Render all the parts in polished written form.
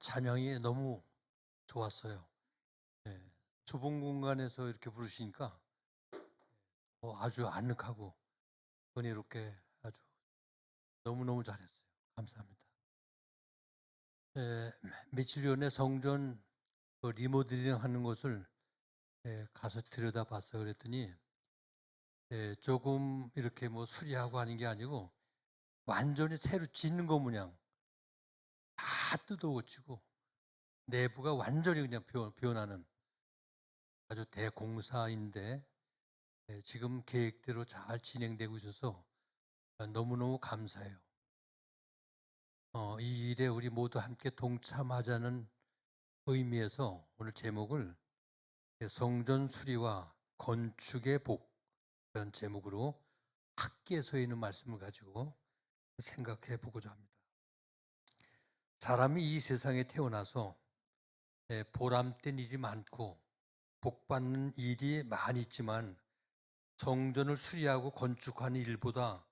찬양이 너무 좋았어요. 예, 좁은 공간에서 이렇게 부르시니까 아주 아늑하고 은혜롭게 아주 너무너무 잘했어요. 감사합니다. 예, 며칠 전에 성전 리모델링 하는 것을 가서 들여다봤어요. 그랬더니 조금 이렇게 뭐 수리하고 하는 게 아니고 완전히 새로 짓는 거 모양 다 뜯어고치고 내부가 완전히 그냥 변하는 아주 대공사인데 지금 계획대로 잘 진행되고 있어서 너무너무 감사해요. 이 일에 우리 모두 함께 동참하자는 의미에서 오늘 제목을 성전 수리와 건축의 복이라는 제목으로 학계서에 있는 말씀을 가지고 생각해 보고자 합니다. 사람이 이 세상에 태어나서 보람된 일이 많고 복받는 일이 많이 있지만 성전을 수리하고 건축하는 일보다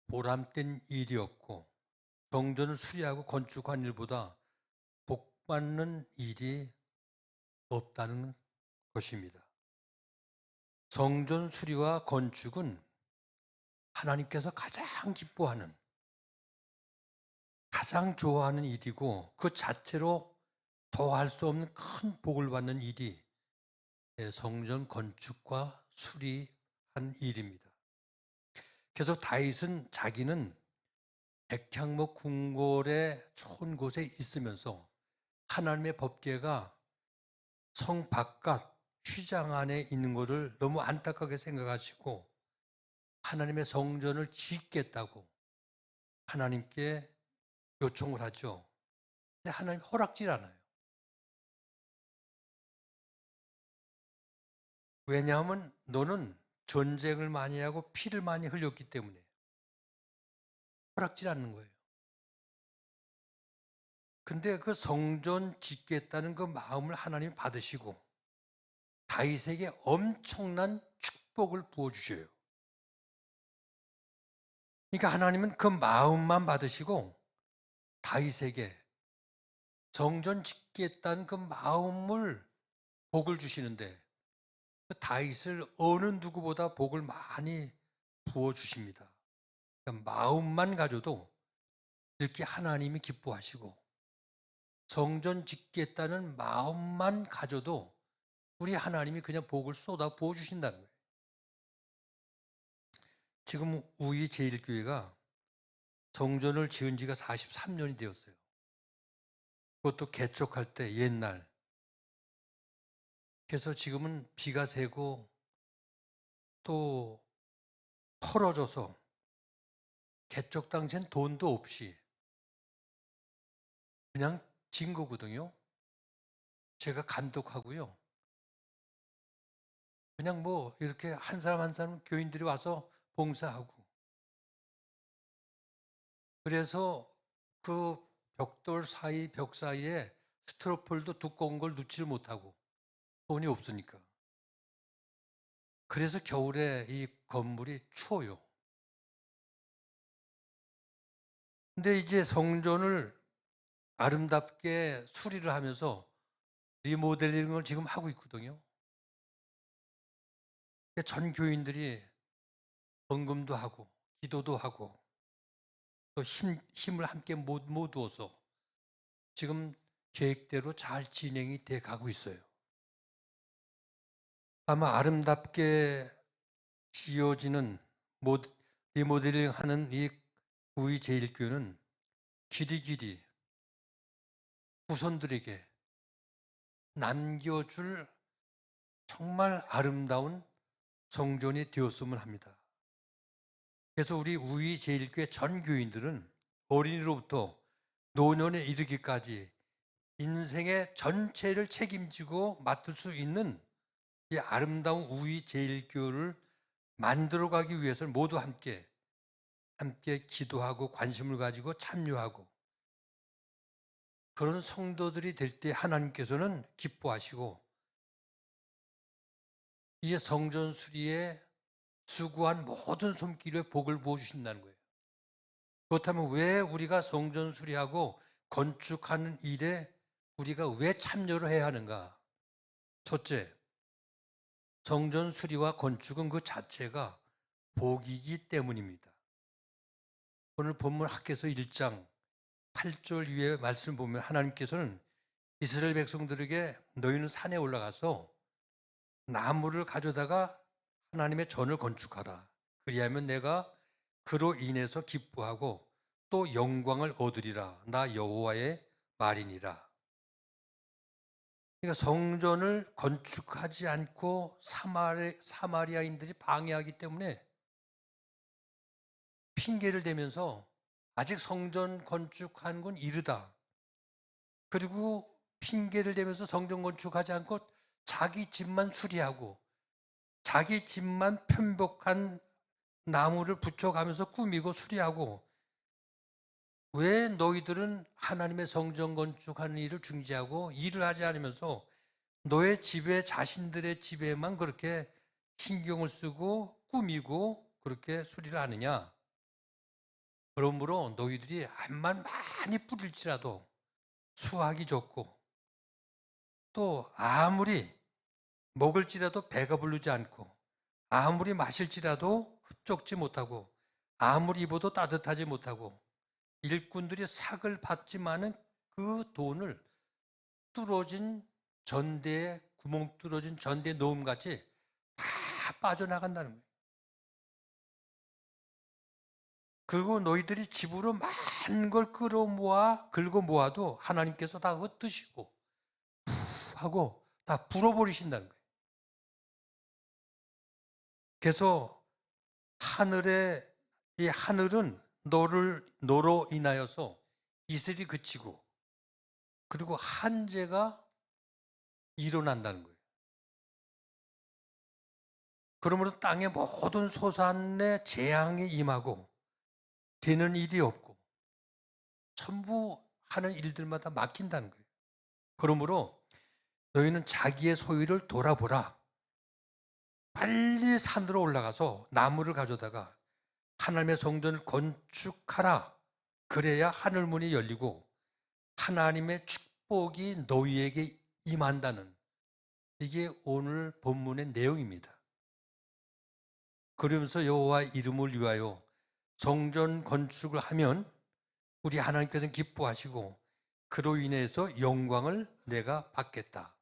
보람된 일이 없고 성전을 수리하고 건축한 일보다 복받는 일이 없다는 것입니다. 성전 수리와 건축은 하나님께서 가장 기뻐하는, 가장 좋아하는 일이고 그 자체로 더할 수 없는 큰 복을 받는 일이 성전 건축과 수리한 일입니다. 그래서 다윗은 자기는 백향목 궁궐의 좋은 곳에 있으면서 하나님의 법궤가 성 바깥 휘장 안에 있는 것을 너무 안타깝게 생각하시고 하나님의 성전을 짓겠다고 하나님께 요청을 하죠. 근데 하나님 허락질 않아요. 왜냐하면 너는 전쟁을 많이 하고 피를 많이 흘렸기 때문에 허락질 않는 거예요. 근데 그 성전 짓겠다는 그 마음을 하나님이 받으시고 다윗에게 엄청난 축복을 부어주셔요. 그러니까 하나님은 그 마음만 받으시고 다윗에게 성전 짓겠다는 그 마음을 복을 주시는데 그 다윗을 어느 누구보다 복을 많이 부어주십니다. 그러니까 마음만 가져도 이렇게 하나님이 기뻐하시고 성전 짓겠다는 마음만 가져도 우리 하나님이 그냥 복을 쏟아 부어주신다는 거예요. 지금 우리 제1교회가 성전을 지은 지가 43년이 되었어요. 그것도 개척할 때 옛날. 그래서 지금은 비가 새고 또 털어져서 개척 당시엔 돈도 없이 그냥 진 거거든요. 제가 감독하고요. 그냥 뭐 이렇게 한 사람 한 사람 교인들이 와서 봉사하고 그래서 그 벽돌 사이 벽 사이에 스티로폴도 두꺼운 걸 넣지를 못하고 돈이 없으니까. 그래서 겨울에 이 건물이 추워요. 근데 이제 성전을 아름답게 수리를 하면서 리모델링을 지금 하고 있거든요. 전 교인들이 헌금도 하고 기도도 하고 또 힘을 함께 모두어서 지금 계획대로 잘 진행이 돼 가고 있어요. 아마 아름답게 지어지는 리모델링 하는 이 우리 제1교회는 길이길이 후손들에게 남겨줄 정말 아름다운 성전이 되었으면 합니다. 그래서 우리 우리 제1교회 전 교인들은 어린이로부터 노년에 이르기까지 인생의 전체를 책임지고 맡을 수 있는 이 아름다운 우리 제1교회를 만들어가기 위해서는 모두 함께 기도하고 관심을 가지고 참여하고 그런 성도들이 될 때 하나님께서는 기뻐하시고 이 성전 수리에 수고한 모든 손길에 복을 부어주신다는 거예요. 그렇다면 왜 우리가 성전 수리하고 건축하는 일에 우리가 왜 참여를 해야 하는가? 첫째, 성전 수리와 건축은 그 자체가 복이기 때문입니다. 오늘 본문 학개서 1장 8절 위에 말씀을 보면 하나님께서는 이스라엘 백성들에게 너희는 산에 올라가서 나무를 가져다가 하나님의 전을 건축하라. 그리하면 내가 그로 인해서 기뻐하고 또 영광을 얻으리라. 나 여호와의 말이니라. 그러니까 성전을 건축하지 않고 사마리아인들이 방해하기 때문에 핑계를 대면서 아직 성전 건축한 건 이르다. 그리고 핑계를 대면서 성전 건축하지 않고 자기 집만 수리하고 자기 집만 편복한 나무를 붙여가면서 꾸미고 수리하고, 왜 너희들은 하나님의 성전 건축하는 일을 중지하고 일을 하지 않으면서 너의 집에, 자신들의 집에만 그렇게 신경을 쓰고 꾸미고 그렇게 수리를 하느냐? 그러므로 너희들이 암만 많이 뿌릴지라도 수확이 적고 또 아무리 먹을지라도 배가 부르지 않고 아무리 마실지라도 흡족지 못하고 아무리 입어도 따뜻하지 못하고 일꾼들이 삭을 받지만은 그 돈을 뚫어진 전대에, 구멍 뚫어진 전대에 놓음같이 다 빠져나간다는 거예요. 그리고 너희들이 집으로 많은 걸 긁어 모아도 하나님께서 다 흩으시고 하고 다 불어버리신다는 거예요. 그래서 이 하늘은 너로 인하여서 이슬이 그치고 그리고 한재가 일어난다는 거예요. 그러므로 땅의 모든 소산에 재앙이 임하고 되는 일이 없고 전부 하는 일들마다 막힌다는 거예요. 그러므로 너희는 자기의 소유를 돌아보라. 빨리 산으로 올라가서 나무를 가져다가 하나님의 성전을 건축하라. 그래야 하늘문이 열리고 하나님의 축복이 너희에게 임한다는, 이게 오늘 본문의 내용입니다. 그러면서 여호와 이름을 위하여 성전 건축을 하면 우리 하나님께서는 기뻐하시고 그로 인해서 영광을 내가 받겠다.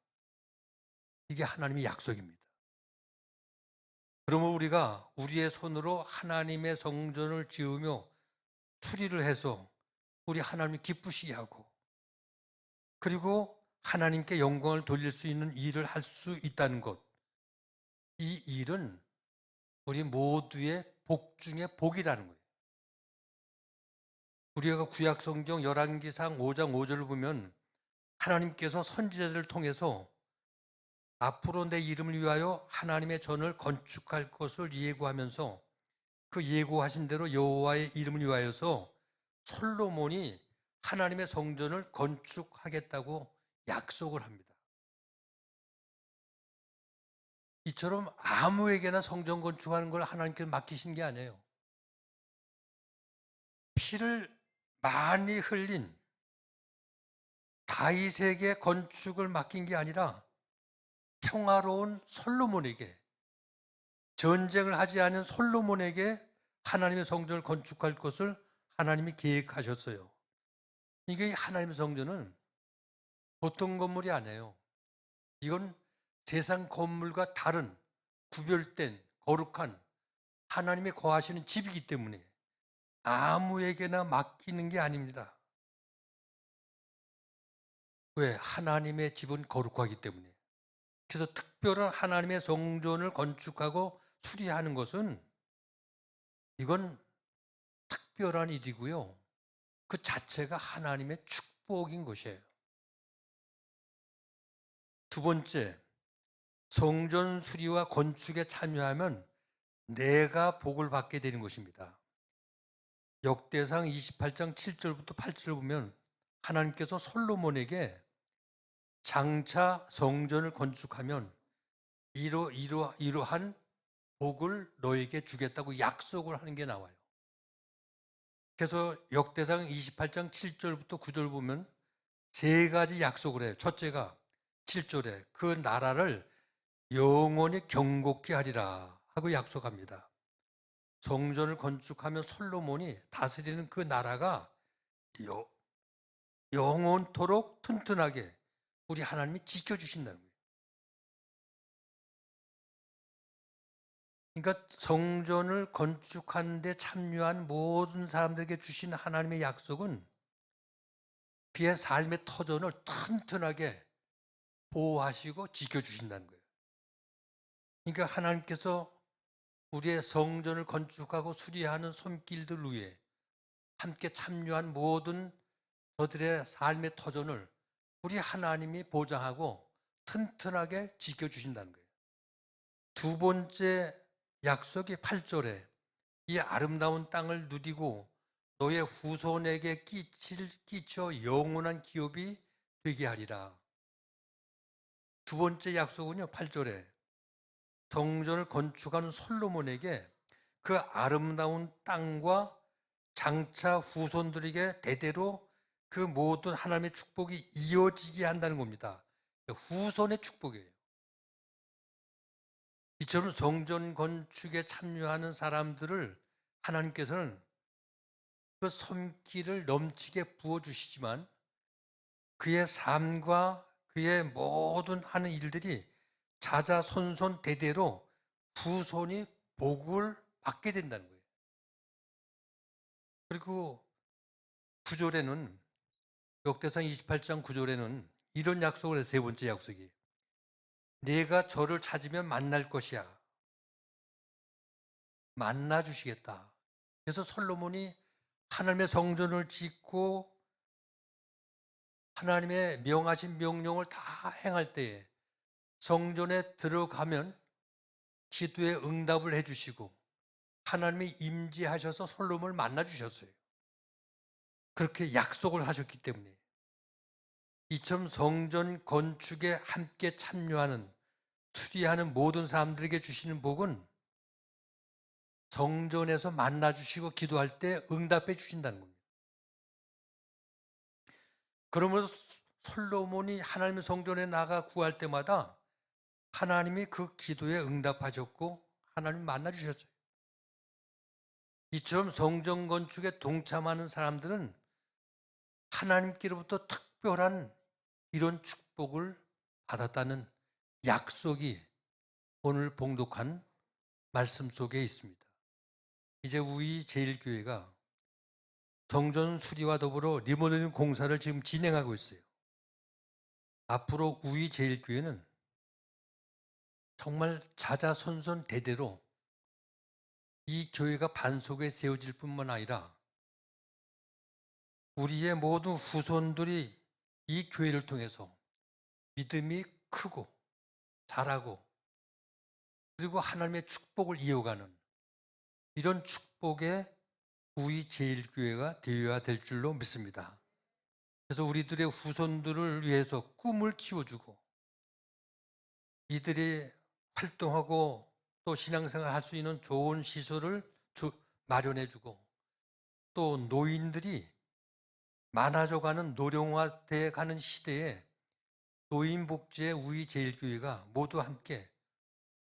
이게 하나님의 약속입니다. 그러면 우리가 우리의 손으로 하나님의 성전을 지으며 수리를 해서 우리 하나님이 기쁘시게 하고 그리고 하나님께 영광을 돌릴 수 있는 일을 할 수 있다는 것, 이 일은 우리 모두의 복 중에 복이라는 거예요. 우리가 구약 성경 열왕기상 5장 5절을 보면 하나님께서 선지자들을 통해서 앞으로 내 이름을 위하여 하나님의 전을 건축할 것을 예고하면서 그 예고하신 대로 여호와의 이름을 위하여서 솔로몬이 하나님의 성전을 건축하겠다고 약속을 합니다. 이처럼 아무에게나 성전 건축하는 걸 하나님께서 맡기신 게 아니에요. 피를 많이 흘린 다윗에게 건축을 맡긴 게 아니라 평화로운 솔로몬에게, 전쟁을 하지 않은 솔로몬에게 하나님의 성전을 건축할 것을 하나님이 계획하셨어요. 이게 하나님의 성전은 보통 건물이 아니에요. 이건 세상 건물과 다른 구별된 거룩한 하나님이 거하시는 집이기 때문에 아무에게나 맡기는 게 아닙니다. 왜? 하나님의 집은 거룩하기 때문에. 그래서 특별한 하나님의 성전을 건축하고 수리하는 것은 이건 특별한 일이고요. 그 자체가 하나님의 축복인 것이에요. 두 번째, 성전 수리와 건축에 참여하면 내가 복을 받게 되는 것입니다. 역대상 28장 7절부터 8절을 보면 하나님께서 솔로몬에게 장차 성전을 건축하면 이러한 복을 너에게 주겠다고 약속을 하는 게 나와요. 그래서 역대상 28장 7절부터 9절 보면 세 가지 약속을 해요. 첫째가 7절에 그 나라를 영원히 경고케 하리라 하고 약속합니다. 성전을 건축하며 솔로몬이 다스리는 그 나라가 영원토록 튼튼하게 우리 하나님이 지켜주신다는 거예요. 그러니까 성전을 건축하는 데 참여한 모든 사람들에게 주신 하나님의 약속은 그의 삶의 터전을 튼튼하게 보호하시고 지켜주신다는 거예요. 그러니까 하나님께서 우리의 성전을 건축하고 수리하는 손길들 위에 함께 참여한 모든 저들의 삶의 터전을 우리 하나님이 보장하고 튼튼하게 지켜주신다는 거예요. 두 번째 약속이 8절에 이 아름다운 땅을 누리고 너의 후손에게 끼쳐 영원한 기업이 되게 하리라. 두 번째 약속은요, 8절에 성전을 건축하는 솔로몬에게 그 아름다운 땅과 장차 후손들에게 대대로 그 모든 하나님의 축복이 이어지게 한다는 겁니다. 후손의 축복이에요. 이처럼 성전 건축에 참여하는 사람들을 하나님께서는 그 손길을 넘치게 부어주시지만 그의 삶과 그의 모든 하는 일들이 자자손손 대대로 후손이 복을 받게 된다는 거예요. 그리고 9절에는 역대상 28장 9절에는 이런 약속을 해요. 세 번째 약속이 내가 저를 찾으면 만날 것이야. 만나 주시겠다. 그래서 솔로몬이 하나님의 성전을 짓고 하나님의 명하신 명령을 다 행할 때에 성전에 들어가면 기도에 응답을 해주시고 하나님이 임재하셔서 솔로몬을 만나 주셨어요. 그렇게 약속을 하셨기 때문에 이처럼 성전 건축에 함께 참여하는 수리하는 모든 사람들에게 주시는 복은 성전에서 만나 주시고 기도할 때 응답해 주신다는 겁니다. 그러면서 솔로몬이 하나님의 성전에 나가 구할 때마다 하나님이 그 기도에 응답하셨고 하나님 만나 주셨어요. 이처럼 성전 건축에 동참하는 사람들은 하나님께로부터 특별한 이런 축복을 받았다는 약속이 오늘 봉독한 말씀 속에 있습니다. 이제 우리 제일교회가 성전 수리와 더불어 리모델링 공사를 지금 진행하고 있어요. 앞으로 우리 제일교회는 정말 자자손손 대대로 이 교회가 반석에 세워질 뿐만 아니라 우리의 모든 후손들이 이 교회를 통해서 믿음이 크고 자라고 그리고 하나님의 축복을 이어가는 이런 축복의 우리 제일교회가 되어야 될 줄로 믿습니다. 그래서 우리들의 후손들을 위해서 꿈을 키워주고 이들이 활동하고 또 신앙생활 할 수 있는 좋은 시설을 마련해주고 또 노인들이 많아져가는 노령화돼 가는 시대에 노인복지의 우리 제일교회가 모두 함께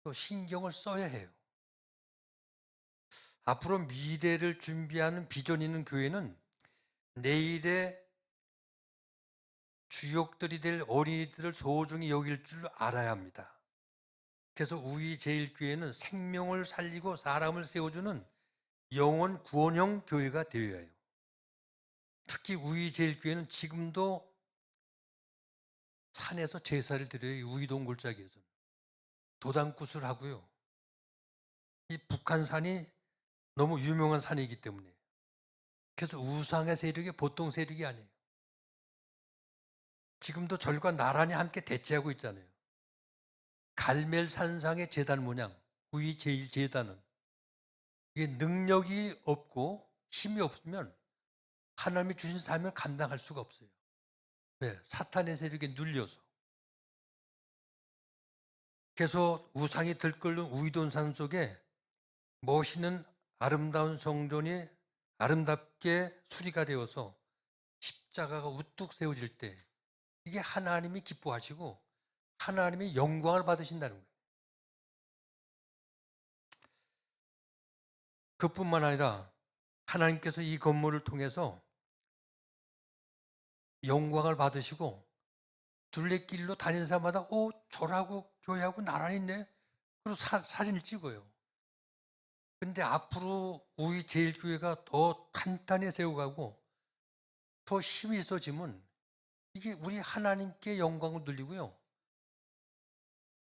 또 신경을 써야 해요. 앞으로 미래를 준비하는 비전 있는 교회는 내일의 주역들이 될 어린이들을 소중히 여길 줄 알아야 합니다. 그래서 우리 제일교회는 생명을 살리고 사람을 세워주는 영원 구원형 교회가 되어야 해요. 특히 우리 제일교회는 지금도 산에서 제사를 드려요. 우이동 골짜기에서 도단굿을 하고요. 이 북한산이 너무 유명한 산이기 때문에 그래서 우상의 세력이 보통 세력이 아니에요. 지금도 절과 나란히 함께 대치하고 있잖아요. 갈멜산상의 제단 모양 우리 제일제단은 이게 능력이 없고 힘이 없으면 하나님이 주신 삶을 감당할 수가 없어요. 왜? 사탄의 세력에 눌려서. 그래서 우상이 들끓는 우이돈산 속에 멋있는 아름다운 성전이 아름답게 수리가 되어서 십자가가 우뚝 세워질 때 이게 하나님이 기뻐하시고 하나님의 영광을 받으신다는 거예요. 그뿐만 아니라 하나님께서 이 건물을 통해서 영광을 받으시고 둘레길로 다니는 사람마다 저라고 교회하고 나란히 있네. 그리고 사진을 찍어요. 근데 앞으로 우리 제일교회가 더 탄탄히 세워가고 더 힘이 있어지면 이게 우리 하나님께 영광을 돌리고요.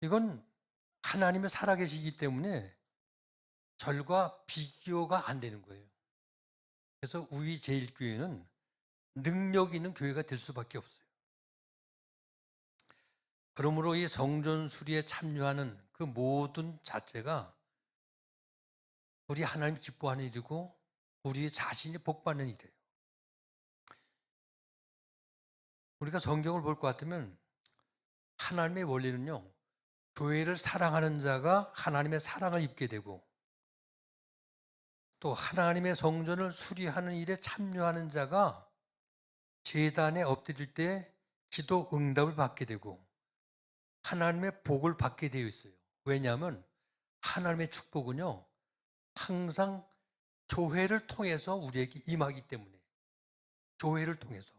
이건 하나님이 살아계시기 때문에 절과 비교가 안 되는 거예요. 그래서 우리 제일교회는 능력 있는 교회가 될 수밖에 없어요. 그러므로 이 성전 수리에 참여하는 그 모든 자체가 우리 하나님 기뻐하는 일이고 우리 자신이 복받는 일이에요. 우리가 성경을 볼 것 같으면 하나님의 원리는요, 교회를 사랑하는 자가 하나님의 사랑을 입게 되고 또 하나님의 성전을 수리하는 일에 참여하는 자가 제단에 엎드릴 때 기도 응답을 받게 되고 하나님의 복을 받게 되어 있어요. 왜냐하면 하나님의 축복은요, 항상 교회를 통해서 우리에게 임하기 때문에. 교회를 통해서.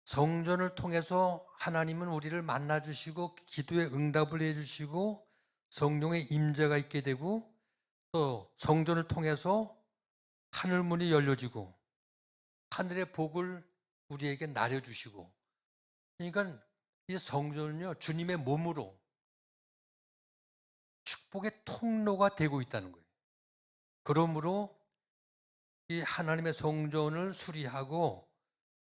성전을 통해서 하나님은 우리를 만나주시고 기도에 응답을 해주시고 성령의 임재가 있게 되고 또 성전을 통해서 하늘문이 열려지고 하늘의 복을 우리에게 나려주시고, 그러니까 이 성전은요, 주님의 몸으로 축복의 통로가 되고 있다는 거예요. 그러므로 이 하나님의 성전을 수리하고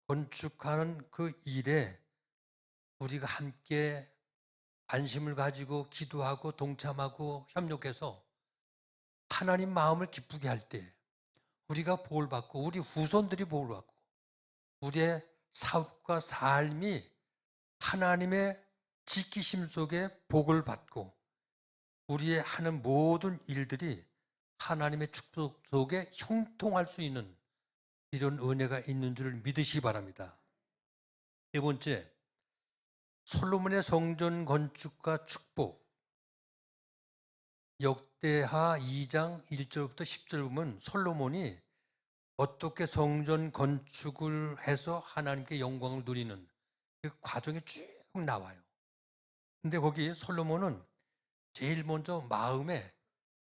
건축하는 그 일에 우리가 함께 관심을 가지고 기도하고 동참하고 협력해서 하나님 마음을 기쁘게 할 때 우리가 복을 받고 우리 후손들이 복을 받고 우리의 사업과 삶이 하나님의 지키심 속에 복을 받고 우리의 하는 모든 일들이 하나님의 축복 속에 형통할 수 있는 이런 은혜가 있는 줄을 믿으시기 바랍니다. 네 번째, 솔로몬의 성전 건축과 축복. 역대하 2장 1절부터 10절 보면 솔로몬이 어떻게 성전 건축을 해서 하나님께 영광을 누리는 그 과정이 쭉 나와요. 근데 거기 솔로몬은 제일 먼저 마음에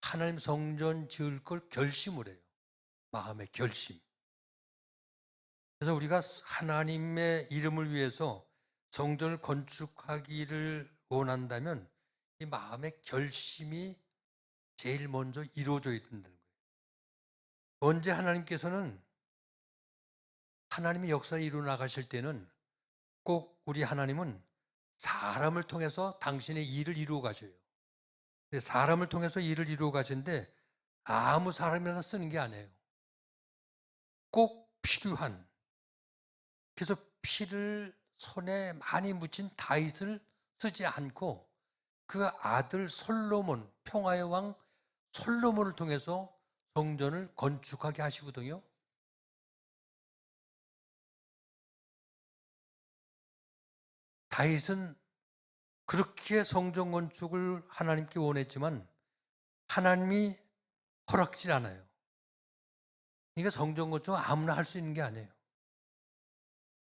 하나님 성전 지을 걸 결심을 해요. 마음의 결심. 그래서 우리가 하나님의 이름을 위해서 성전을 건축하기를 원한다면 이 마음의 결심이 제일 먼저 이루어져야 된다는 거예요. 언제 하나님께서는 하나님의 역사를 이루어 나가실 때는 꼭 우리 하나님은 사람을 통해서 당신의 일을 이루어 가셔요. 사람을 통해서 일을 이루어 가시는데 아무 사람이나 쓰는 게 아니에요. 꼭 필요한, 그래서 피를 손에 많이 묻힌 다윗을 쓰지 않고 그 아들 솔로몬, 평화의 왕 솔로몬을 통해서 성전을 건축하게 하시거든요. 다윗은 그렇게 성전 건축을 하나님께 원했지만 하나님이 허락질 않아요. 그러니까 성전 건축은 아무나 할 수 있는 게 아니에요.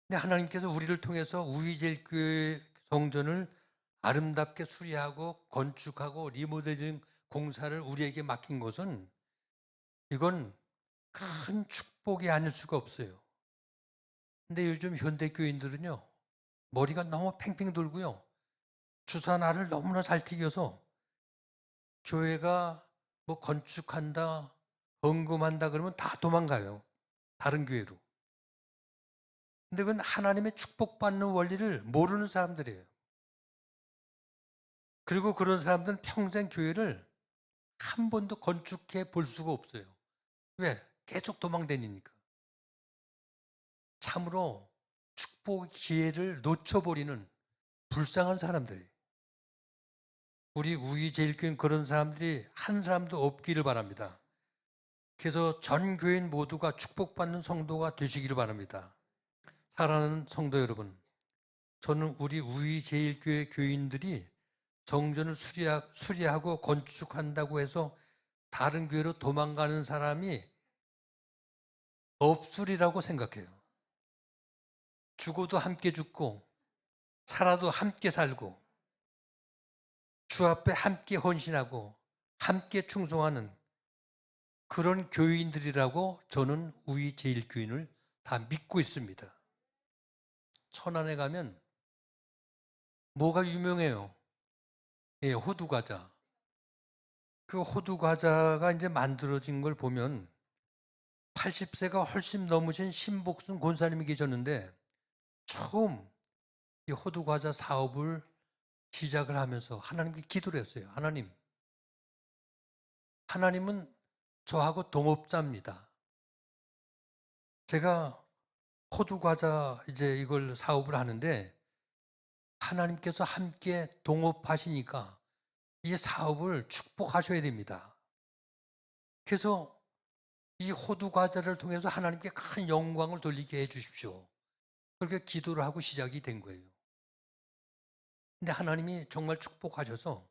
근데 하나님께서 우리를 통해서 우리제일교회 성전을 아름답게 수리하고 건축하고 리모델링 공사를 우리에게 맡긴 것은 이건 큰 축복이 아닐 수가 없어요. 근데 요즘 현대교인들은요, 머리가 너무 팽팽 돌고요, 주사나를 너무나 잘 튀겨서 교회가 뭐 건축한다, 헌금한다 그러면 다 도망가요. 다른 교회로. 근데 그건 하나님의 축복받는 원리를 모르는 사람들이에요. 그리고 그런 사람들은 평생 교회를 한 번도 건축해 볼 수가 없어요. 왜? 계속 도망다니니까. 참으로 축복 기회를 놓쳐버리는 불쌍한 사람들이에요. 우리 우리제일교회는 그런 사람들이 한 사람도 없기를 바랍니다. 그래서 전 교인 모두가 축복받는 성도가 되시기를 바랍니다. 사랑하는 성도 여러분, 저는 우리 우이제일교회 교인들이 성전을 수리하고 건축한다고 해서 다른 교회로 도망가는 사람이 없으리라고 생각해요. 죽어도 함께 죽고 살아도 함께 살고 주 앞에 함께 헌신하고 함께 충성하는 그런 교인들이라고 저는 우이제일교인을 다 믿고 있습니다. 천안에 가면 뭐가 유명해요? 예, 호두과자. 그 호두과자가 이제 만들어진 걸 보면 80세가 훨씬 넘으신 신복순 권사님이 계셨는데 처음 이 호두과자 사업을 시작을 하면서 하나님께 기도를 했어요. 하나님은 저하고 동업자입니다. 제가 호두과자 이제 이걸 사업을 하는데 하나님께서 함께 동업하시니까 이 사업을 축복하셔야 됩니다. 그래서 이 호두과자를 통해서 하나님께 큰 영광을 돌리게 해 주십시오. 그렇게 기도를 하고 시작이 된 거예요. 근데 하나님이 정말 축복하셔서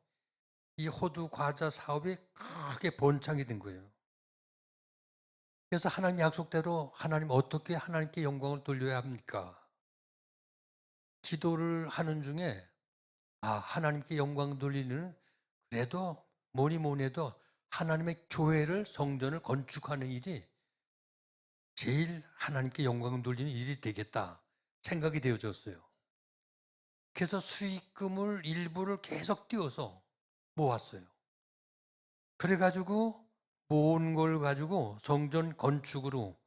이 호두과자 사업이 크게 번창이 된 거예요. 그래서 하나님 약속대로 하나님 어떻게 하나님께 영광을 돌려야 합니까? 기도를 하는 중에 하나님께 영광 돌리는 그래도 뭐니 해도 하나님의 교회를 성전을 건축하는 일이 제일 하나님께 영광 돌리는 일이 되겠다 생각이 되어졌어요. 그래서 수익금을 일부를 계속 띄워서 모았어요. 그래가지고 모은 걸 가지고 성전 건축으로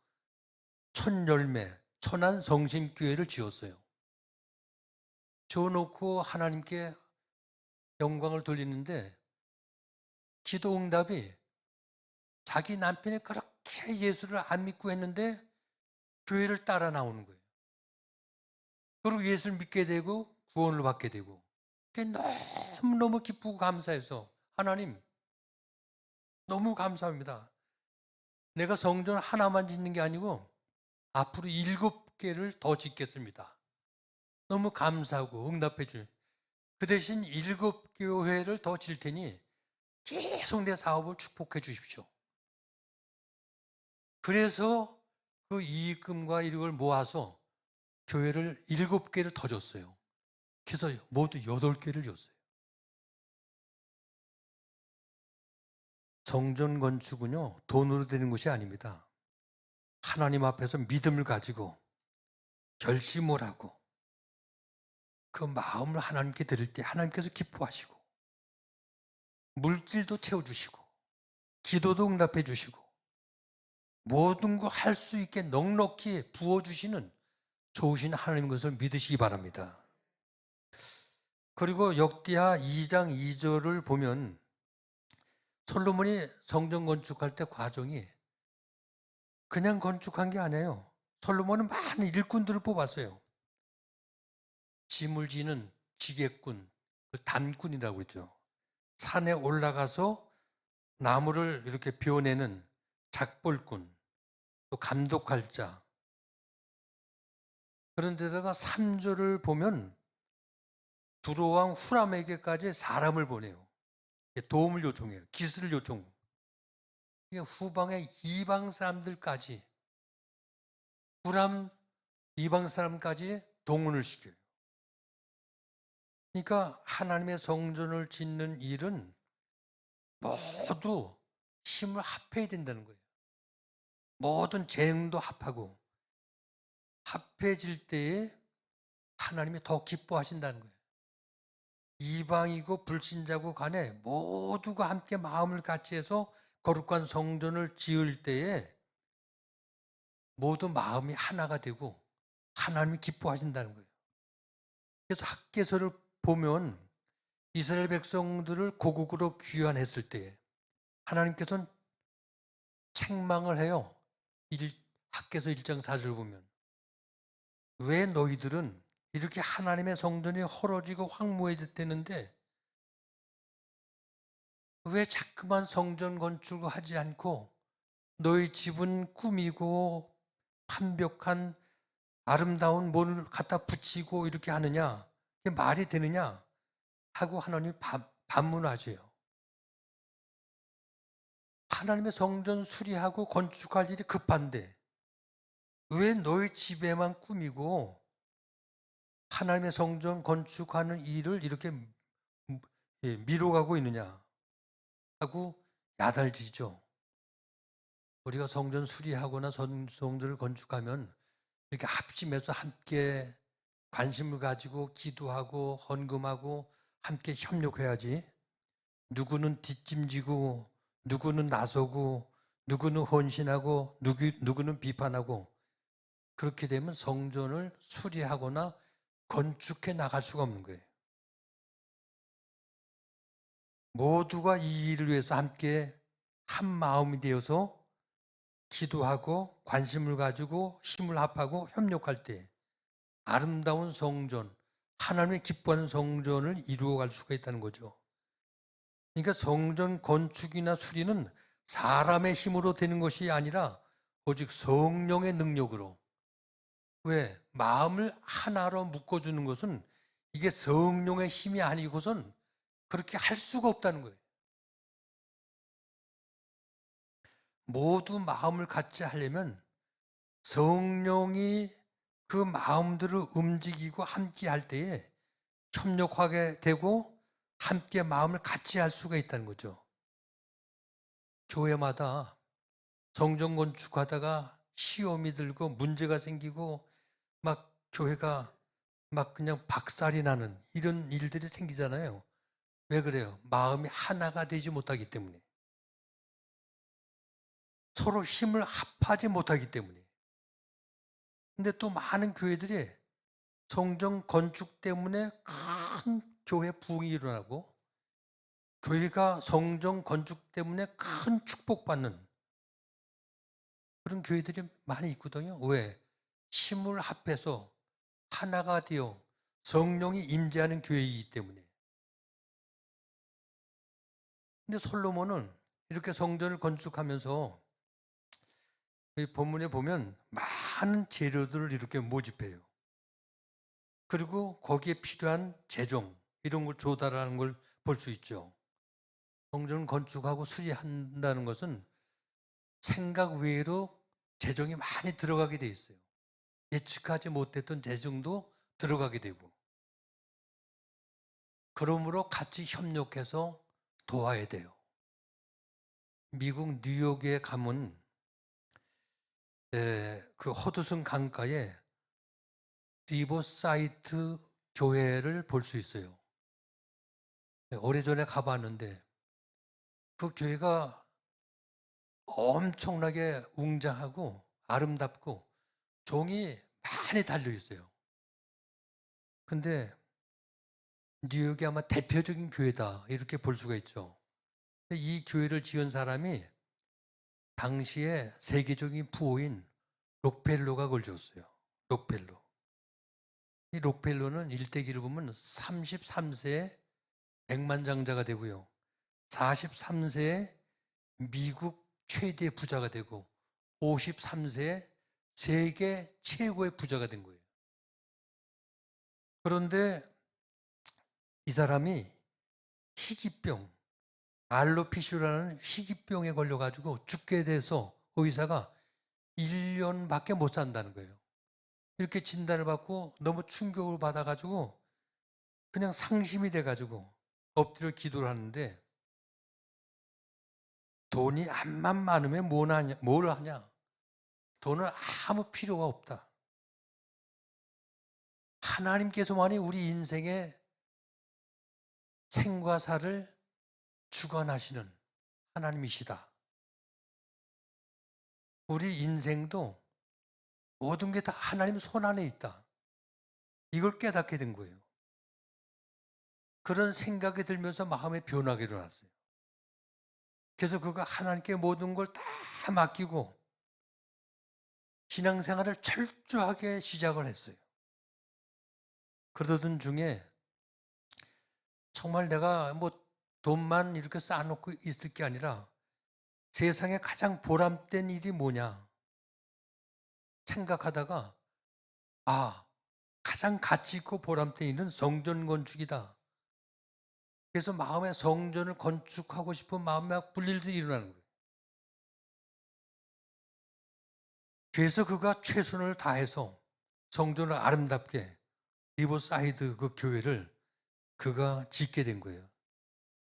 천열매, 천안성심교회를 지었어요. 지어놓고 하나님께 영광을 돌리는데 기도 응답이 자기 남편이 그렇게 예수를 안 믿고 했는데 교회를 따라 나오는 거예요. 그리고 예수를 믿게 되고 구원을 받게 되고 그게 너무너무 기쁘고 감사해서 하나님 너무 감사합니다. 내가 성전 하나만 짓는 게 아니고 앞으로 7개를 더 짓겠습니다. 너무 감사하고 응답해 주요. 그 대신 7교회를 더 질 테니 계속 내 사업을 축복해 주십시오. 그래서 그 이익금과 이걸 모아서 교회를 7개를 더 줬어요. 그래서 모두 8개를 줬어요. 성전 건축은요, 돈으로 되는 것이 아닙니다. 하나님 앞에서 믿음을 가지고 결심을 하고 그 마음을 하나님께 드릴 때 하나님께서 기뻐하시고 물질도 채워주시고 기도도 응답해 주시고 모든 거 할 수 있게 넉넉히 부어주시는 좋으신 하나님 것을 믿으시기 바랍니다. 그리고 역대하 2장 2절을 보면 솔로몬이 성전 건축할 때 과정이 그냥 건축한 게 아니에요. 솔로몬은 많은 일꾼들을 뽑았어요. 짐을 지는 지게꾼, 단꾼이라고 그러죠. 산에 올라가서 나무를 이렇게 베어내는 작벌꾼, 또 감독할 자. 그런데다가 3절을 보면 두로왕 후람에게까지 사람을 보내요. 도움을 요청해요. 기술을 요청. 후방의 이방 사람들까지 후람 이방 사람까지 동원을 시켜요. 그러니까 하나님의 성전을 짓는 일은 모두 힘을 합해야 된다는 거예요. 모든 재능도 합하고 합해질 때에 하나님이 더 기뻐하신다는 거예요. 이방이고 불신자고 간에 모두가 함께 마음을 같이 해서 거룩한 성전을 지을 때에 모두 마음이 하나가 되고 하나님이 기뻐하신다는 거예요. 그래서 학개서를 보면 이스라엘 백성들을 고국으로 귀환했을 때 하나님께서는 책망을 해요. 학개서 1장 4절 보면 왜 너희들은 이렇게 하나님의 성전이 헐어지고 황무해졌다는데 왜 자꾸만 성전 건축을 하지 않고 너희 집은 꾸미고 완벽한 아름다운 뭐를 갖다 붙이고 이렇게 하느냐? 이게 말이 되느냐? 하고 하나님이 반문하세요. 하나님의 성전 수리하고 건축할 일이 급한데 왜 너희 집에만 꾸미고 하나님의 성전 건축하는 일을 이렇게 미뤄가고 있느냐 하고 야단지죠. 우리가 성전 수리하거나 성전을 건축하면 이렇게 합심해서 함께 관심을 가지고 기도하고 헌금하고 함께 협력해야지. 누구는 뒷짐지고 누구는 나서고 누구는 헌신하고 누구는 비판하고 그렇게 되면 성전을 수리하거나 건축해 나갈 수가 없는 거예요. 모두가 이 일을 위해서 함께 한 마음이 되어서 기도하고 관심을 가지고 힘을 합하고 협력할 때 아름다운 성전, 하나님의 기뻐하는 성전을 이루어갈 수가 있다는 거죠. 그러니까 성전 건축이나 수리는 사람의 힘으로 되는 것이 아니라 오직 성령의 능력으로. 왜? 마음을 하나로 묶어주는 것은 이게 성령의 힘이 아니고선 그렇게 할 수가 없다는 거예요. 모두 마음을 같이 하려면 성령이 그 마음들을 움직이고 함께 할 때에 협력하게 되고 함께 마음을 같이 할 수가 있다는 거죠. 교회마다 성전 건축하다가 시험이 들고 문제가 생기고 막 교회가 막 그냥 박살이 나는 이런 일들이 생기잖아요. 왜 그래요? 마음이 하나가 되지 못하기 때문에. 서로 힘을 합하지 못하기 때문에. 근데 또 많은 교회들이 성전 건축 때문에 큰 교회 부흥이 일어나고 교회가 성전 건축 때문에 큰 축복받는 그런 교회들이 많이 있거든요. 왜? 힘을 합해서 하나가 되어 성령이 임재하는 교회이기 때문에. 근데 솔로몬은 이렇게 성전을 건축하면서 이 본문에 보면 많은 재료들을 이렇게 모집해요. 그리고 거기에 필요한 재종 이런 걸 조달하는 걸 볼 수 있죠. 성전을 건축하고 수리한다는 것은 생각 외로 재정이 많이 들어가게 돼 있어요. 예측하지 못했던 재정도 들어가게 되고 그러므로 같이 협력해서 도와야 돼요. 미국 뉴욕에 가면 그 허드슨 강가에 리버사이트 교회를 볼 수 있어요. 오래전에 가봤는데 그 교회가 엄청나게 웅장하고 아름답고 종이 많이 달려 있어요. 근데 뉴욕이 아마 대표적인 교회다 이렇게 볼 수가 있죠. 이 교회를 지은 사람이 당시에 세계적인 부호인 록펠러가 그걸 지었어요. 록펠러. 이 록펠러는 일대기를 보면 33세에 백만장자가 되고요. 43세에 미국 최대 부자가 되고 53세에 세계 최고의 부자가 된 거예요. 그런데 이 사람이 희귀병, 알로피슈라는 희귀병에 걸려가지고 죽게 돼서 의사가 1년밖에 못 산다는 거예요. 이렇게 진단을 받고 너무 충격을 받아가지고 그냥 상심이 돼가지고 엎드려 기도를 하는데 돈이 암만 많으면 뭘 하냐? 돈은 아무 필요가 없다. 하나님께서만이 우리 인생의 생과 사를 주관하시는 하나님이시다. 우리 인생도 모든 게 다 하나님 손 안에 있다. 이걸 깨닫게 된 거예요. 그런 생각이 들면서 마음의 변화가 일어났어요. 그래서 그가 하나님께 모든 걸 다 맡기고 신앙생활을 철저하게 시작을 했어요. 그러던 중에 정말 내가 뭐 돈만 이렇게 쌓아놓고 있을 게 아니라 세상에 가장 보람된 일이 뭐냐 생각하다가 가장 가치 있고 보람돼 있는 성전 건축이다. 그래서 마음에 성전을 건축하고 싶은 마음이 막 불일들이 일어나는 거예요. 그래서 그가 최선을 다해서 성전을 아름답게 리버사이드 그 교회를 그가 짓게 된 거예요.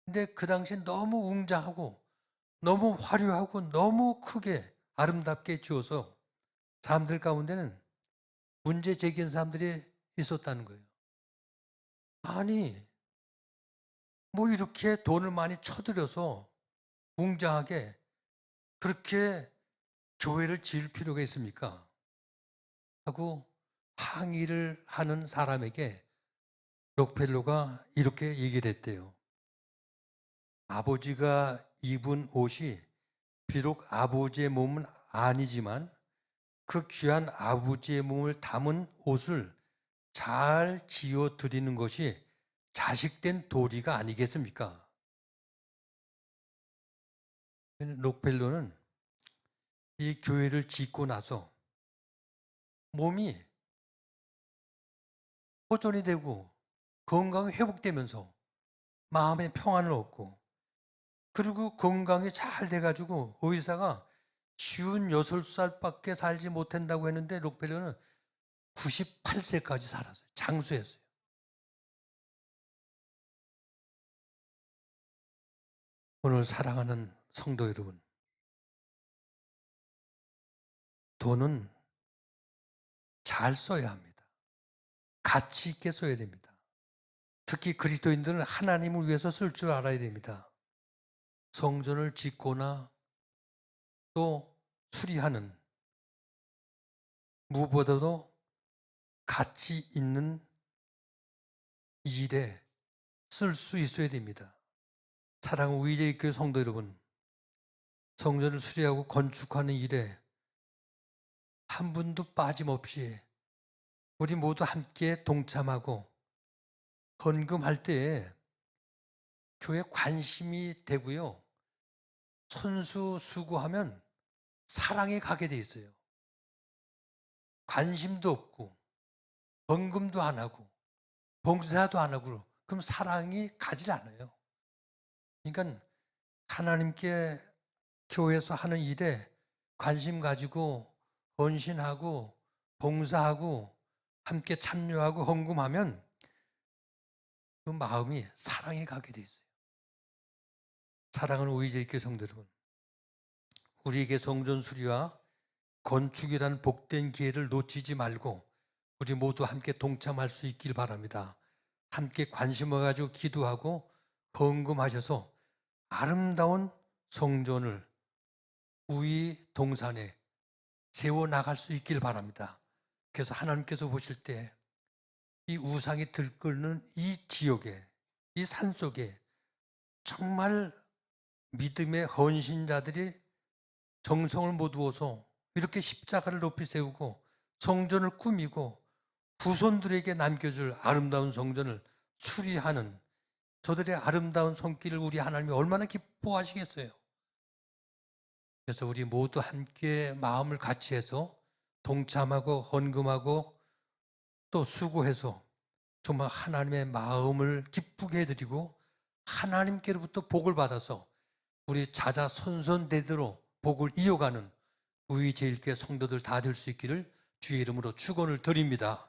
근데 그 당시엔 너무 웅장하고 너무 화려하고 너무 크게 아름답게 지어서 사람들 가운데는 문제 제기한 사람들이 있었다는 거예요. 아니, 뭐 이렇게 돈을 많이 쳐들여서 웅장하게 그렇게 교회를 지을 필요가 있습니까? 하고 항의를 하는 사람에게 록펠러가 이렇게 얘기를 했대요. 아버지가 입은 옷이 비록 아버지의 몸은 아니지만 그 귀한 아버지의 몸을 담은 옷을 잘 지어 드리는 것이 자식된 도리가 아니겠습니까? 록펠러는 이 교회를 짓고 나서 몸이 호전이 되고 건강이 회복되면서 마음의 평안을 얻고 그리고 건강이 잘 돼가지고 의사가 56살밖에 살지 못한다고 했는데 록펠러는 98세까지 살았어요. 장수했어요. 오늘 사랑하는 성도 여러분, 돈은 잘 써야 합니다. 가치 있게 써야 됩니다. 특히 그리스도인들은 하나님을 위해서 쓸 줄 알아야 됩니다. 성전을 짓거나 또 수리하는 무엇보다도 가치 있는 일에 쓸 수 있어야 됩니다. 사랑하는 우리교회 성도 여러분, 성전을 수리하고 건축하는 일에 한 분도 빠짐없이 우리 모두 함께 동참하고 헌금할 때에 교회 관심이 되고요. 선수수고하면 사랑이 가게 돼 있어요. 관심도 없고 헌금도 안 하고 봉사도 안 하고 그럼 사랑이 가지 않아요. 그러니까 하나님께 교회에서 하는 일에 관심 가지고 헌신하고 봉사하고 함께 참여하고 헌금하면 그 마음이 사랑이 가게 돼 있어요. 사랑하는 우리교회 성도 여러분, 우리에게 성전 수리와 건축이라는 복된 기회를 놓치지 말고 우리 모두 함께 동참할 수 있길 바랍니다. 함께 관심을 가지고 기도하고 헌금하셔서 아름다운 성전을 우리 동산에 세워나갈 수 있길 바랍니다. 그래서 하나님께서 보실 때 이 우상이 들끓는 이 지역에, 이 산속에 정말 믿음의 헌신자들이 정성을 모두어서 이렇게 십자가를 높이 세우고 성전을 꾸미고 후손들에게 남겨줄 아름다운 성전을 수리하는 저들의 아름다운 손길을 우리 하나님이 얼마나 기뻐하시겠어요. 그래서 우리 모두 함께 마음을 같이 해서 동참하고 헌금하고 또 수고해서 정말 하나님의 마음을 기쁘게 해드리고 하나님께로부터 복을 받아서 우리 자자손손대대로 복을 이어가는 우리 제일교회 성도들 다 될 수 있기를 주의 이름으로 축원을 드립니다.